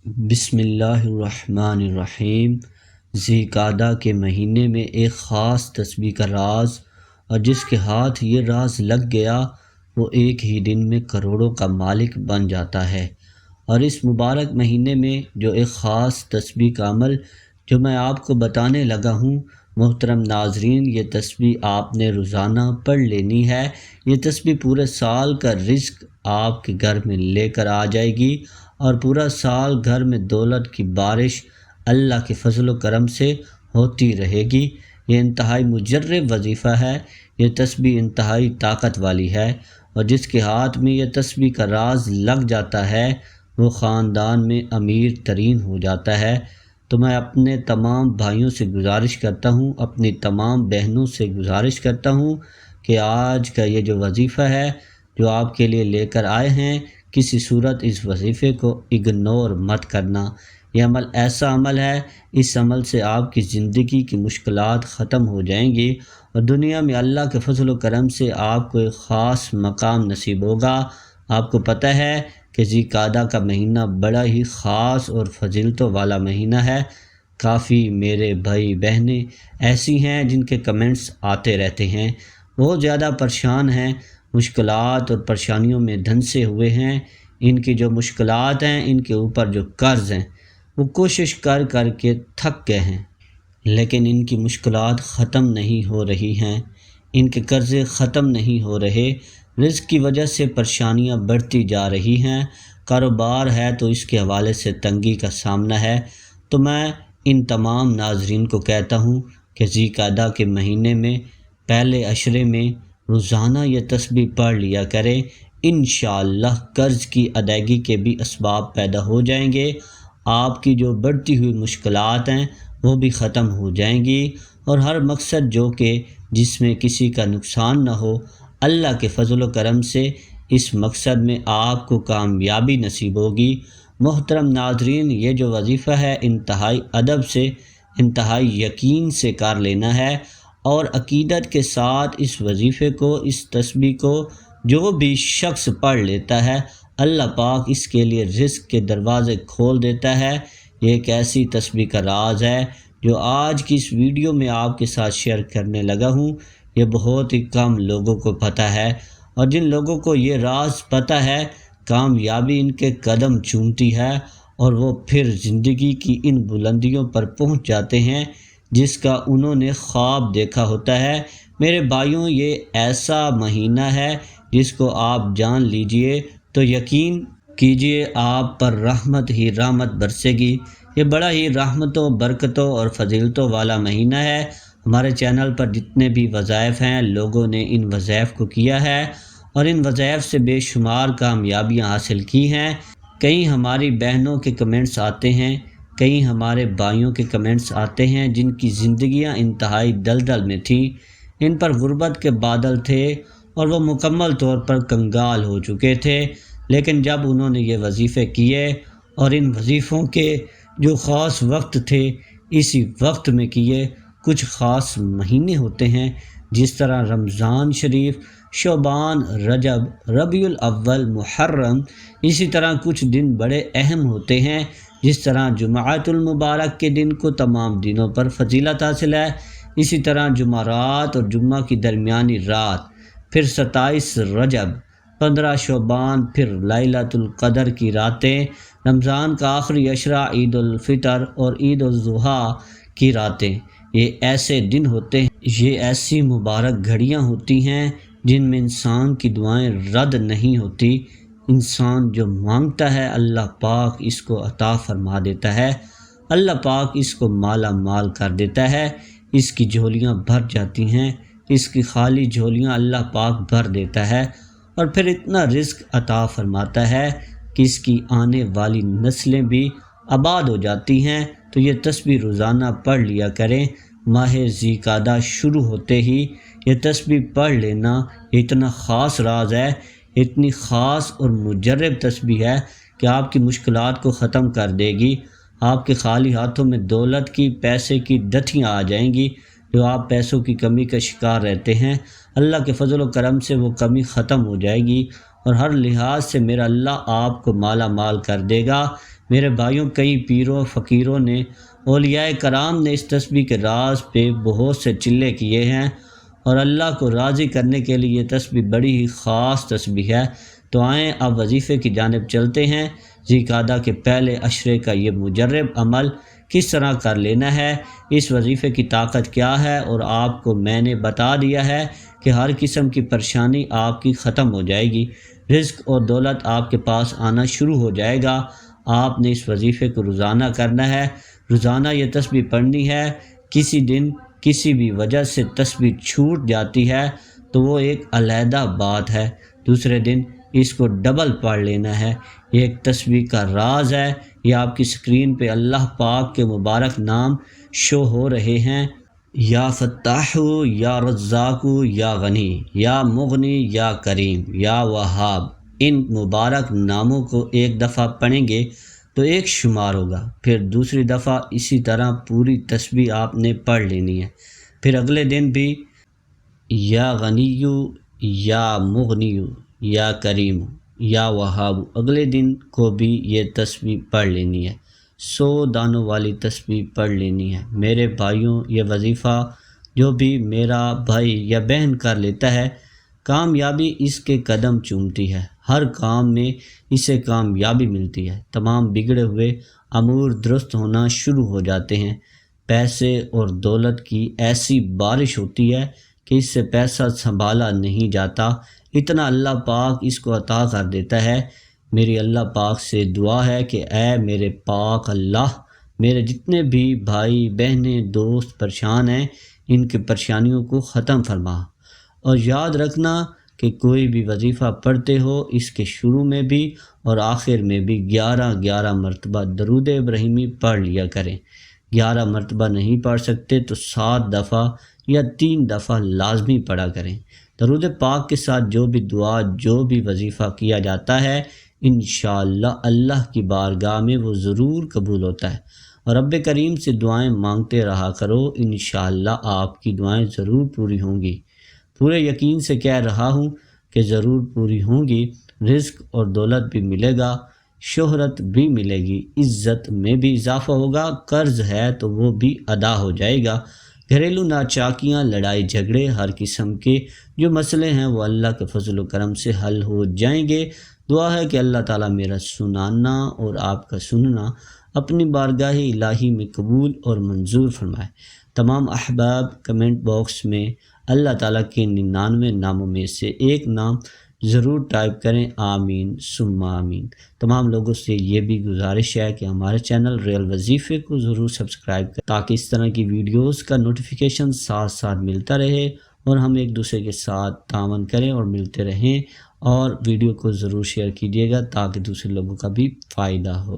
بسم اللہ الرحمن الرحیم۔ ذی قعدہ کے مہینے میں ایک خاص تسبیح کا راز، اور جس کے ہاتھ یہ راز لگ گیا وہ ایک ہی دن میں کروڑوں کا مالک بن جاتا ہے۔ اور اس مبارک مہینے میں جو ایک خاص تسبیح کا عمل جو میں آپ کو بتانے لگا ہوں، محترم ناظرین، یہ تسبیح آپ نے روزانہ پڑھ لینی ہے۔ یہ تسبیح پورے سال کا رزق آپ کے گھر میں لے کر آ جائے گی، اور پورا سال گھر میں دولت کی بارش اللہ کے فضل و کرم سے ہوتی رہے گی۔ یہ انتہائی مجرب وظیفہ ہے۔ یہ تسبیح انتہائی طاقت والی ہے، اور جس کے ہاتھ میں یہ تسبیح کا راز لگ جاتا ہے وہ خاندان میں امیر ترین ہو جاتا ہے۔ تو میں اپنے تمام بھائیوں سے گزارش کرتا ہوں، اپنی تمام بہنوں سے گزارش کرتا ہوں کہ آج کا یہ جو وظیفہ ہے جو آپ کے لیے لے کر آئے ہیں، کسی صورت اس وظیفے کو اگنور مت کرنا۔ یہ عمل ایسا عمل ہے، اس عمل سے آپ کی زندگی کی مشکلات ختم ہو جائیں گی، اور دنیا میں اللہ کے فضل و کرم سے آپ کو ایک خاص مقام نصیب ہوگا۔ آپ کو پتہ ہے کہ ذی قعدہ کا مہینہ بڑا ہی خاص اور فضیلتوں والا مہینہ ہے۔ کافی میرے بھائی بہنیں ایسی ہیں جن کے کمنٹس آتے رہتے ہیں، بہت زیادہ پریشان ہیں، مشکلات اور پریشانیوں میں دھنسے ہوئے ہیں۔ ان کی جو مشکلات ہیں، ان کے اوپر جو قرض ہیں، وہ کوشش کر کر کے تھک گئے ہیں، لیکن ان کی مشکلات ختم نہیں ہو رہی ہیں، ان کے قرضے ختم نہیں ہو رہے، رزق کی وجہ سے پریشانیاں بڑھتی جا رہی ہیں، کاروبار ہے تو اس کے حوالے سے تنگی کا سامنا ہے۔ تو میں ان تمام ناظرین کو کہتا ہوں کہ ذی قعدہ کے مہینے میں پہلے عشرے میں روزانہ یہ تسبیح پڑھ لیا کریں۔ انشاءاللہ قرض کی ادائیگی کے بھی اسباب پیدا ہو جائیں گے، آپ کی جو بڑھتی ہوئی مشکلات ہیں وہ بھی ختم ہو جائیں گی، اور ہر مقصد جو کہ جس میں کسی کا نقصان نہ ہو، اللہ کے فضل و کرم سے اس مقصد میں آپ کو کامیابی نصیب ہوگی۔ محترم ناظرین، یہ جو وظیفہ ہے انتہائی ادب سے، انتہائی یقین سے کر لینا ہے، اور عقیدت کے ساتھ اس وظیفے کو، اس تسبیح کو جو بھی شخص پڑھ لیتا ہے، اللہ پاک اس کے لیے رزق کے دروازے کھول دیتا ہے۔ یہ ایک ایسی تسبیح کا راز ہے جو آج کی اس ویڈیو میں آپ کے ساتھ شیئر کرنے لگا ہوں۔ یہ بہت ہی کم لوگوں کو پتہ ہے، اور جن لوگوں کو یہ راز پتہ ہے، کامیابی ان کے قدم چومتی ہے، اور وہ پھر زندگی کی ان بلندیوں پر پہنچ جاتے ہیں جس کا انہوں نے خواب دیکھا ہوتا ہے۔ میرے بھائیوں، یہ ایسا مہینہ ہے جس کو آپ جان لیجئے تو یقین کیجئے آپ پر رحمت ہی رحمت برسے گی۔ یہ بڑا ہی رحمتوں، برکتوں اور فضیلتوں والا مہینہ ہے۔ ہمارے چینل پر جتنے بھی وظائف ہیں، لوگوں نے ان وظائف کو کیا ہے، اور ان وظائف سے بے شمار کامیابیاں حاصل کی ہیں۔ کئی ہماری بہنوں کے کمنٹس آتے ہیں، کئی ہمارے بھائیوں کے کمنٹس آتے ہیں جن کی زندگیاں انتہائی دلدل میں تھیں، ان پر غربت کے بادل تھے، اور وہ مکمل طور پر کنگال ہو چکے تھے، لیکن جب انہوں نے یہ وظیفے کیے، اور ان وظیفوں کے جو خاص وقت تھے اسی وقت میں کیے، کچھ خاص مہینے ہوتے ہیں جس طرح رمضان شریف، شعبان، رجب، ربیع الاول، محرم، اسی طرح کچھ دن بڑے اہم ہوتے ہیں جس طرح جمعۃ المبارک کے دن کو تمام دنوں پر فضیلت حاصل ہے، اسی طرح جمعرات اور جمعہ کی درمیانی رات، پھر 27 رجب، 15 شعبان، پھر لیلۃ القدر کی راتیں، رمضان کا آخری عشرہ، عید الفطر اور عید الاضحیٰ کی راتیں۔ یہ ایسے دن ہوتے ہیں، یہ ایسی مبارک گھڑیاں ہوتی ہیں جن میں انسان کی دعائیں رد نہیں ہوتی۔ انسان جو مانگتا ہے اللہ پاک اس کو عطا فرما دیتا ہے، اللہ پاک اس کو مالا مال کر دیتا ہے، اس کی جھولیاں بھر جاتی ہیں، اس کی خالی جھولیاں اللہ پاک بھر دیتا ہے، اور پھر اتنا رزق عطا فرماتا ہے کہ اس کی آنے والی نسلیں بھی آباد ہو جاتی ہیں۔ تو یہ تسبیح روزانہ پڑھ لیا کریں۔ ماہ ذی قعدہ شروع ہوتے ہی یہ تسبیح پڑھ لینا، یہ اتنا خاص راز ہے، اتنی خاص اور مجرب تسبیح ہے کہ آپ کی مشکلات کو ختم کر دے گی۔ آپ کے خالی ہاتھوں میں دولت کی، پیسے کی دھتیاں آ جائیں گی۔ جو آپ پیسوں کی کمی کا شکار رہتے ہیں، اللہ کے فضل و کرم سے وہ کمی ختم ہو جائے گی، اور ہر لحاظ سے میرا اللہ آپ کو مالا مال کر دے گا۔ میرے بھائیوں، کئی پیروں فقیروں نے، اولیاء کرام نے اس تسبیح کے راز پہ بہت سے چلے کیے ہیں، اور اللہ کو راضی کرنے کے لیے یہ تسبیح بڑی ہی خاص تسبیح ہے۔ تو آئیں اب وظیفے کی جانب چلتے ہیں۔ ذی قعدہ کے پہلے عشرے کا یہ مجرب عمل کس طرح کر لینا ہے، اس وظیفے کی طاقت کیا ہے، اور آپ کو میں نے بتا دیا ہے کہ ہر قسم کی پریشانی آپ کی ختم ہو جائے گی، رزق اور دولت آپ کے پاس آنا شروع ہو جائے گا۔ آپ نے اس وظیفے کو روزانہ کرنا ہے، روزانہ یہ تسبیح پڑھنی ہے۔ کسی دن کسی بھی وجہ سے تسبیح چھوٹ جاتی ہے تو وہ ایک علیحدہ بات ہے، دوسرے دن اس کو ڈبل پڑھ لینا ہے۔ یہ ایک تسبیح کا راز ہے۔ یہ آپ کی اسکرین پہ اللہ پاک کے مبارک نام شو ہو رہے ہیں، یا فتاح، یا رزاق، یا غنی، یا مغنی، یا کریم، یا وہاب۔ ان مبارک ناموں کو ایک دفعہ پڑھیں گے تو ایک شمار ہوگا، پھر دوسری دفعہ اسی طرح پوری تسبیح آپ نے پڑھ لینی ہے، پھر اگلے دن بھی یا غنی، یا مغنی، یا کریم، یا وہاب، اگلے دن کو بھی یہ تسبیح پڑھ لینی ہے۔ 100 دانوں والی تسبیح پڑھ لینی ہے۔ میرے بھائیوں، یہ وظیفہ جو بھی میرا بھائی یا بہن کر لیتا ہے، کامیابی اس کے قدم چومتی ہے، ہر کام میں اسے کامیابی ملتی ہے، تمام بگڑے ہوئے امور درست ہونا شروع ہو جاتے ہیں، پیسے اور دولت کی ایسی بارش ہوتی ہے کہ اس سے پیسہ سنبھالا نہیں جاتا، اتنا اللہ پاک اس کو عطا کر دیتا ہے۔ میری اللہ پاک سے دعا ہے کہ اے میرے پاک اللہ، میرے جتنے بھی بھائی بہنیں دوست پریشان ہیں، ان کی پریشانیوں کو ختم فرما۔ اور یاد رکھنا کہ کوئی بھی وظیفہ پڑھتے ہو، اس کے شروع میں بھی اور آخر میں بھی 11 مرتبہ درود ابراہیمی پڑھ لیا کریں۔ 11 مرتبہ نہیں پڑھ سکتے تو 7 دفعہ یا 3 دفعہ لازمی پڑھا کریں۔ درود پاک کے ساتھ جو بھی دعا، جو بھی وظیفہ کیا جاتا ہے، انشاءاللہ اللہ کی بارگاہ میں وہ ضرور قبول ہوتا ہے۔ اور رب کریم سے دعائیں مانگتے رہا کرو، انشاءاللہ آپ کی دعائیں ضرور پوری ہوں گی۔ پورے یقین سے کہہ رہا ہوں کہ ضرور پوری ہوں گی۔ رزق اور دولت بھی ملے گا، شہرت بھی ملے گی، عزت میں بھی اضافہ ہوگا، قرض ہے تو وہ بھی ادا ہو جائے گا، گھریلو ناچاکیاں، لڑائی جھگڑے، ہر قسم کے جو مسئلے ہیں وہ اللہ کے فضل و کرم سے حل ہو جائیں گے۔ دعا ہے کہ اللہ تعالیٰ میرا سنانا اور آپ کا سننا اپنی بارگاہ الہی میں قبول اور منظور فرمائے۔ تمام احباب کمنٹ باکس میں اللہ تعالیٰ کے 99 ناموں میں سے ایک نام ضرور ٹائپ کریں، آمین ثم آمین۔ تمام لوگوں سے یہ بھی گزارش ہے کہ ہمارے چینل ریئل وظیفے کو ضرور سبسکرائب کریں تاکہ اس طرح کی ویڈیوز کا نوٹیفیکیشن ساتھ ساتھ ملتا رہے، اور ہم ایک دوسرے کے ساتھ تعاون کریں اور ملتے رہیں، اور ویڈیو کو ضرور شیئر کیجیے گا تاکہ دوسرے لوگوں کا بھی فائدہ ہو۔